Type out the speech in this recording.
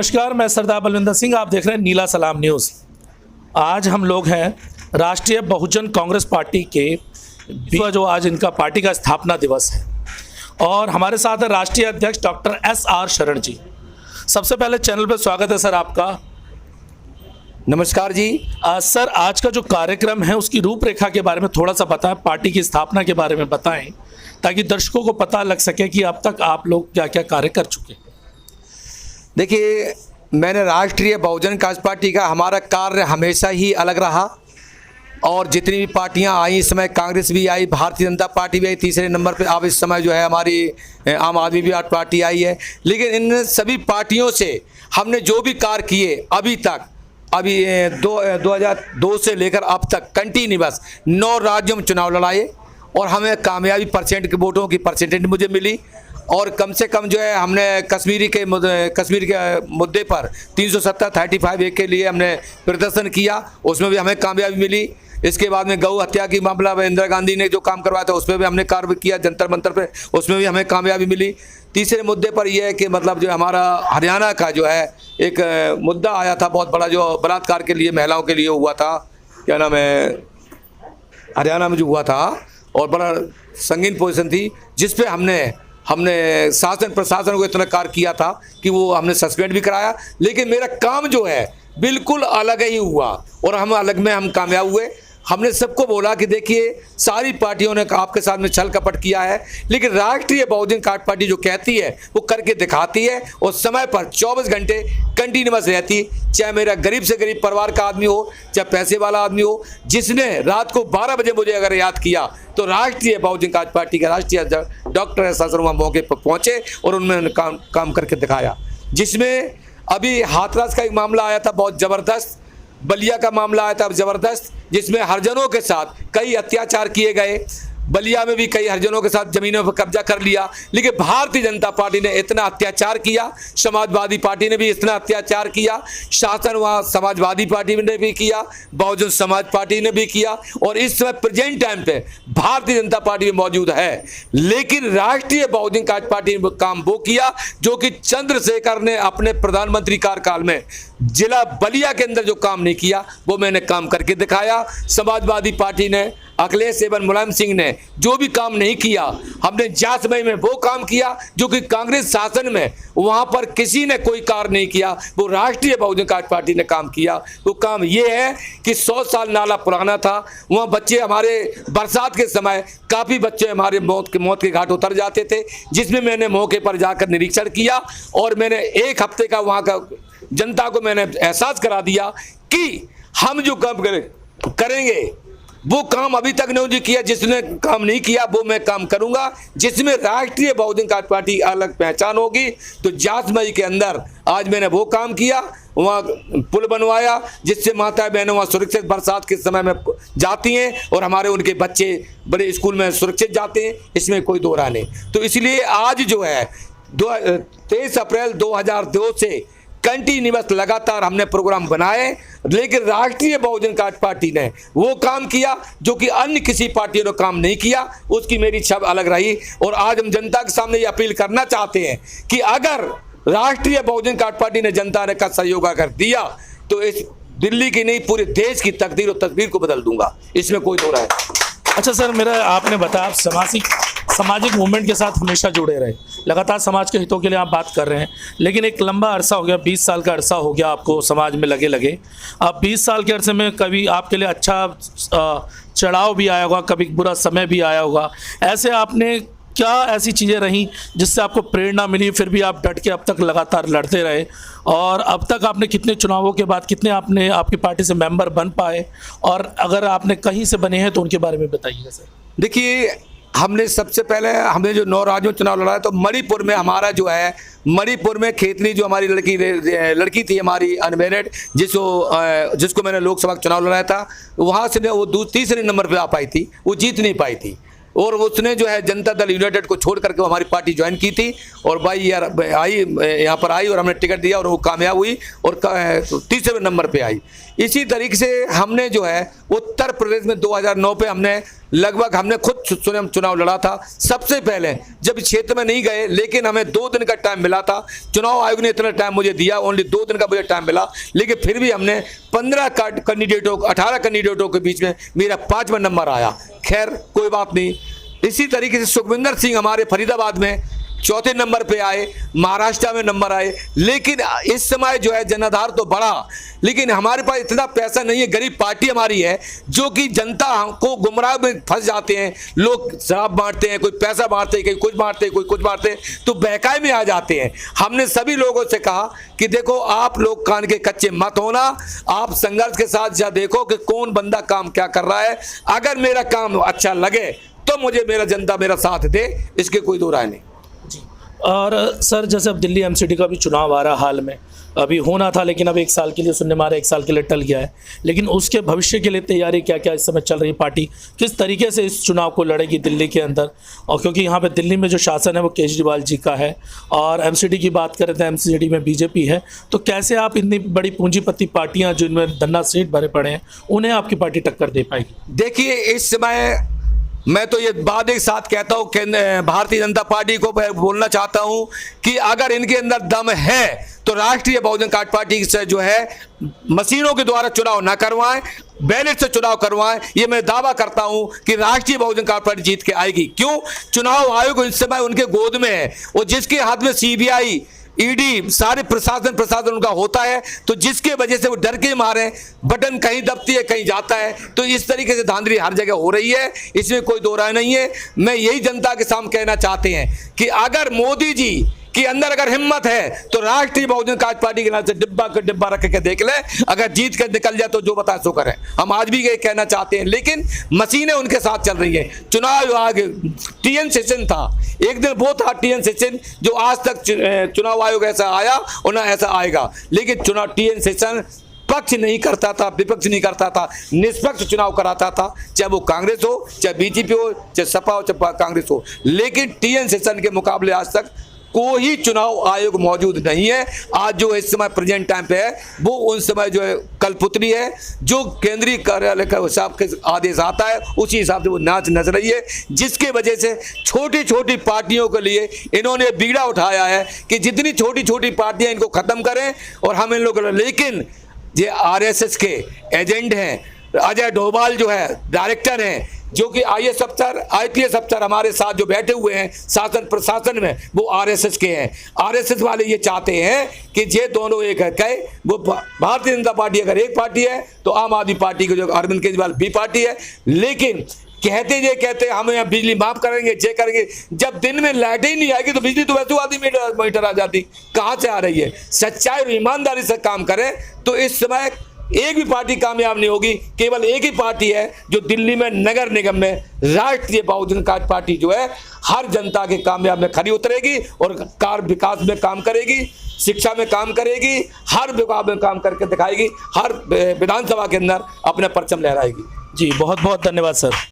नमस्कार, मैं सरदार बलविंदर सिंह। आप देख रहे हैं नीला सलाम न्यूज़। आज हम लोग हैं राष्ट्रीय बहुजन कांग्रेस पार्टी के जो आज इनका पार्टी का स्थापना दिवस है और हमारे साथ है राष्ट्रीय अध्यक्ष डॉक्टर SR शरण जी। सबसे पहले चैनल पर स्वागत है सर आपका। नमस्कार जी। सर, आज का जो कार्यक्रम है उसकी रूपरेखा के बारे में थोड़ा सा बताएं, पार्टी की स्थापना के बारे में बताएं ताकि दर्शकों को पता लग सके कि अब तक आप लोग क्या क्या कार्य कर चुके हैं। देखिए, मैंने राष्ट्रीय बहुजन कांग्रेस पार्टी का हमारा कार्य हमेशा ही अलग रहा और जितनी भी पार्टियां आई, इस समय कांग्रेस भी आई, भारतीय जनता पार्टी भी आई, तीसरे नंबर पे अब इस समय जो है हमारी आम आदमी भी पार्टी आई है। लेकिन इन सभी पार्टियों से हमने जो भी कार्य किए अभी तक, अभी 2002 से लेकर अब तक कंटिन्यूअस 9 राज्यों में चुनाव लड़ाए और हमें कामयाबी परसेंट के वोटों की परसेंटेज मुझे मिली और कम से कम जो है हमने कश्मीर के मुद्दे पर 370-35 के लिए हमने प्रदर्शन किया, उसमें भी हमें कामयाबी मिली। इसके बाद में गौ हत्या की मामला में इंदिरा गांधी ने जो काम करवाया था उसमें भी हमने कार्य किया, जंतर मंतर पे, उसमें भी हमें कामयाबी मिली। तीसरे मुद्दे पर यह है कि मतलब जो हमारा हरियाणा का जो है एक मुद्दा आया था बहुत बड़ा, जो बलात्कार के लिए महिलाओं के लिए हुआ था, क्या नाम है, हरियाणा में जो हुआ था और बड़ा संगीन पोजीशन थी, जिस पे हमने शासन प्रशासन को इतना कार्य किया था कि वो हमने सस्पेंड भी कराया। लेकिन मेरा काम जो है बिल्कुल अलग ही हुआ और हम कामयाब हुए। हमने सबको बोला कि देखिए, सारी पार्टियों ने आपके साथ में छल कपट किया है, लेकिन राष्ट्रीय बहुजन कांग्रेस पार्टी जो कहती है वो करके दिखाती है और समय पर 24 घंटे कंटिन्यूअस रहती। चाहे मेरा गरीब से गरीब परिवार का आदमी हो, चाहे पैसे वाला आदमी हो, जिसने रात को 12 बजे मुझे अगर याद किया तो राष्ट्रीय बहुजन कांग्रेस पार्टी के राष्ट्रीय अध्यक्ष डॉक्टर SR शर्मा मौके पर पहुंचे और उन्होंने काम करके दिखाया। जिसमें अभी हाथरस का एक मामला आया था बहुत ज़बरदस्त, बलिया का मामला आया था ज़बरदस्त, जिसमें हरिजनों के साथ कई अत्याचार किए गए। बलिया में भी कई हरिजनों के साथ ज़मीनों पर कब्जा कर लिया, लेकिन भारतीय जनता पार्टी ने इतना अत्याचार किया, समाजवादी पार्टी ने भी इतना अत्याचार किया, शासन वहाँ समाजवादी पार्टी ने भी किया, बहुजन समाज पार्टी ने भी किया और इस समय प्रेजेंट टाइम पे भारतीय जनता पार्टी में मौजूद है। लेकिन राष्ट्रीय बहुजन कांग्रेस पार्टी ने काम वो किया जो कि चंद्रशेखर ने अपने प्रधानमंत्री कार्यकाल में जिला बलिया के अंदर जो काम नहीं किया वो मैंने काम करके दिखाया। समाजवादी पार्टी ने, अखिलेश एवं मुलायम सिंह ने जो भी काम नहीं किया, हमने जासमई में वो काम किया जो कि कांग्रेस शासन में वहां पर किसी ने कोई कार्य नहीं किया, वो राष्ट्रीय बहुजन कांग्रेस पार्टी ने काम किया। वो काम ये है कि 100 साल नाला पुराना था, वहाँ बच्चे हमारे बरसात के समय काफ़ी बच्चे हमारे मौत के घाट उतर जाते थे, जिसमें मैंने मौके पर जाकर निरीक्षण किया और मैंने 1 हफ्ते का वहाँ का जनता को मैंने एहसास करा दिया कि हम जो काम करेंगे वो काम अभी तक नहीं किया, जिसने काम नहीं किया वो मैं काम करूंगा, जिसमें राष्ट्रीय बहुजन कांग्रेस पार्टी अलग पहचान होगी। तो जासमई के अंदर आज मैंने वो काम किया, वहाँ पुल बनवाया जिससे माता बहनें वहाँ सुरक्षित बरसात के समय में जाती हैं और हमारे उनके बच्चे बड़े स्कूल में सुरक्षित जाते हैं, इसमें कोई दो राह नहीं। तो इसलिए आज जो है 23 अप्रैल 2002 से कंटिन्यूअस लगातार हमने प्रोग्राम बनाए, लेकिन राष्ट्रीय बहुजन कांग्रेस पार्टी ने वो काम किया जो कि अन्य किसी पार्टियों ने काम नहीं किया, उसकी मेरी छवि अलग रही। और आज हम जनता के सामने ये अपील करना चाहते हैं कि अगर राष्ट्रीय बहुजन कांग्रेस पार्टी ने जनता ने का सहयोग अगर दिया तो इस दिल्ली की नहीं पूरे देश की तकदीर और तस्वीर को बदल दूंगा, इसमें कोई दो राय। अच्छा सर, मेरा आपने बताया आप सामाजिक मूवमेंट के साथ हमेशा जुड़े रहे, लगातार समाज के हितों के लिए आप बात कर रहे हैं, लेकिन एक लंबा अरसा हो गया, 20 साल का अरसा हो गया आपको समाज में लगे। अब 20 साल के अरसे में कभी आपके लिए अच्छा चढ़ाव भी आया होगा, कभी बुरा समय भी आया होगा। ऐसे आपने क्या ऐसी चीज़ें रहीं जिससे आपको प्रेरणा मिली, फिर भी आप डट के अब तक लगातार लड़ते रहे और अब तक आपने कितने चुनावों के बाद कितने आपने आपकी पार्टी से मेंबर बन पाए, और अगर आपने कहीं से बने हैं तो उनके बारे में बताइएगा सर। देखिए, हमने सबसे पहले हमने जो 9 राज्यों में चुनाव लड़ा है, तो मणिपुर में हमारा जो है, मणिपुर में खेतली जो हमारी लड़की थी हमारी अनमेरिड, जिसको मैंने लोकसभा चुनाव लड़ाया था, वहाँ से वो तीसरे नंबर पे आ पाई थी, वो जीत नहीं पाई थी। और उसने जो है जनता दल यूनाइटेड को छोड़ करके वो हमारी पार्टी ज्वाइन की थी और भाई यार आई, यहाँ पर आई और हमने टिकट दिया और वो कामयाब हुई और तीसरे नंबर पे आई। इसी तरीके से हमने जो है उत्तर प्रदेश में 2009 पे हमने खुद चुनाव लड़ा था। सबसे पहले जब क्षेत्र में नहीं गए, लेकिन हमें 2 दिन का टाइम मिला था। चुनाव आयोग ने इतना टाइम मुझे दिया, ओनली 2 दिन का मुझे टाइम मिला, लेकिन फिर भी हमने 18 कैंडिडेटों के बीच में मेरा 5वां नंबर आया। खैर कोई बात नहीं। इसी तरीके से सुखविंदर सिंह हमारे फरीदाबाद में 4थे नंबर पे आए, महाराष्ट्र में नंबर आए। लेकिन इस समय जो है जनाधार तो बढ़ा, लेकिन हमारे पास इतना पैसा नहीं है। गरीब पार्टी हमारी है जो कि जनता को गुमराह में फंस जाते हैं। लोग शराब बांटते हैं, कोई पैसा बांटते हैं, कोई कुछ बांटते हैं, कोई कुछ बांटते हैं, तो बहकाए में आ जाते हैं। हमने सभी लोगों से कहा कि देखो आप लोग कान के कच्चे मत होना, आप संघर्ष के साथ जा देखो कि कौन बंदा काम क्या कर रहा है। अगर मेरा काम अच्छा लगे तो मुझे मेरा जनता मेरा साथ दे, इसके कोई दो राय नहीं। और सर जैसे अब दिल्ली एमसीडी का भी चुनाव आ रहा हाल में, अभी होना था लेकिन अब 1 साल के लिए सुनने में आ रहा है 1 साल के लिए टल गया है, लेकिन उसके भविष्य के लिए तैयारी क्या क्या इस समय चल रही? पार्टी किस तरीके से इस चुनाव को लड़ेगी दिल्ली के अंदर? और क्योंकि यहाँ पे दिल्ली में जो शासन है वो केजरीवाल जी का है और एमसीडी की बात करें तो एमसीडी में बीजेपी है, तो कैसे आप इतनी बड़ी पूंजीपति पार्टियाँ जिनमें धन्ना सीट भरे पड़े हैं उन्हें आपकी पार्टी टक्कर दे पाएगी? देखिए इस समय मैं तो ये बात एक साथ कहता हूँ कि भारतीय जनता पार्टी को बोलना चाहता हूँ कि अगर इनके अंदर दम है तो राष्ट्रीय बहुजन पार्टी से जो है मशीनों के द्वारा चुनाव ना करवाएं, बैलेट से चुनाव करवाएं। ये मैं दावा करता हूं कि राष्ट्रीय बहुजन पार्टी जीत के आएगी। क्यों? चुनाव आयोग इस समय उनके गोद में है और जिसके हाथ में सीबीआई, ईडी, सारे प्रशासन उनका होता है, तो जिसके वजह से वो डर के मारे बटन कहीं दबती है कहीं जाता है। तो इस तरीके से धांधली हर जगह हो रही है, इसमें कोई दो राय नहीं है। मैं यही जनता के सामने कहना चाहते हैं कि अगर मोदी जी कि अंदर अगर हिम्मत है तो राष्ट्रीय बहुजन पार्टी के नाम से डिब्बा रख के देख ले, अगर जीत कर निकल जाए तो जो बताए सो करें। हम आज भी ये कहना चाहते हैं, लेकिन मशीनें उनके साथ चल रही है। चुनाव आयोग टीएन सेशन था, एक दिन वो था टीएन सेशन जो आज तक चुनाव आयोग ऐसा आया और ना ऐसा आएगा। लेकिन चुनाव टीएन सेशन पक्ष नहीं करता था, विपक्ष नहीं करता था, निष्पक्ष चुनाव कराता था, चाहे वो कांग्रेस हो, चाहे बीजेपी हो, चाहे सपा हो, चाहे कांग्रेस हो। लेकिन टीएन सेशन के मुकाबले आज तक कोई चुनाव आयोग मौजूद नहीं है। आज जो इस समय प्रेजेंट टाइम पे है वो उन समय जो है कलपुतली है, जो केंद्रीय कार्यालय का हिसाब के आदेश आता है उसी हिसाब से वो नाच नच रही है, जिसके वजह से छोटी छोटी पार्टियों के लिए इन्होंने बीड़ा उठाया है कि जितनी छोटी छोटी पार्टियां इनको खत्म करें और हम इन लोग। लेकिन ये आरएसएस के एजेंट हैं। अजय डोभाल जो है डायरेक्टर हैं, जो कि आईएएस अफसर, आईपीएस अफसर हमारे साथ जो बैठे हुए हैं शासन प्रशासन में, वो आरएसएस के हैं। आरएसएस वाले ये चाहते हैं कि ये दोनों एक है। वो भारतीय जनता पार्टी अगर एक पार्टी है तो आम आदमी पार्टी की जो अरविंद केजरीवाल बी पार्टी है। लेकिन कहते हम यहाँ बिजली माफ करेंगे, चेक करेंगे, जब दिन में लाइट ही नहीं आएगी तो बिजली तो वैसे आधी मीटर आ जाती, कहाँ से आ रही है? सच्चाई और ईमानदारी से काम करें तो इस समय एक भी पार्टी कामयाब नहीं होगी। केवल एक ही पार्टी है जो दिल्ली में नगर निगम में राष्ट्रीय बहुजन पार्टी जो है हर जनता के कामयाब में खरी उतरेगी और कार्य विकास में काम करेगी, शिक्षा में काम करेगी, हर विभाग में काम करके दिखाएगी, हर विधानसभा के अंदर अपना परचम लहराएगी। जी बहुत बहुत धन्यवाद सर।